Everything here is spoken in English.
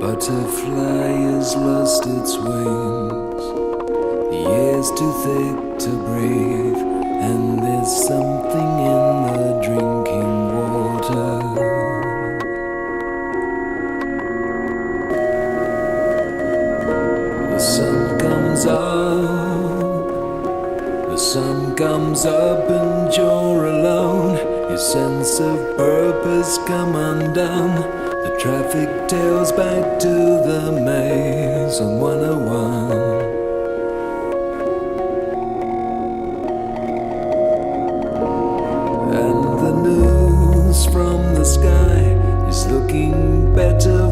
butterfly has lost its wings. The air's too thick to breathe, and there's something in the drinking water. The sun comes up and you're alone. Your sense of purpose come undone. The traffic tails back to the maze on 101. And the news from the sky is looking better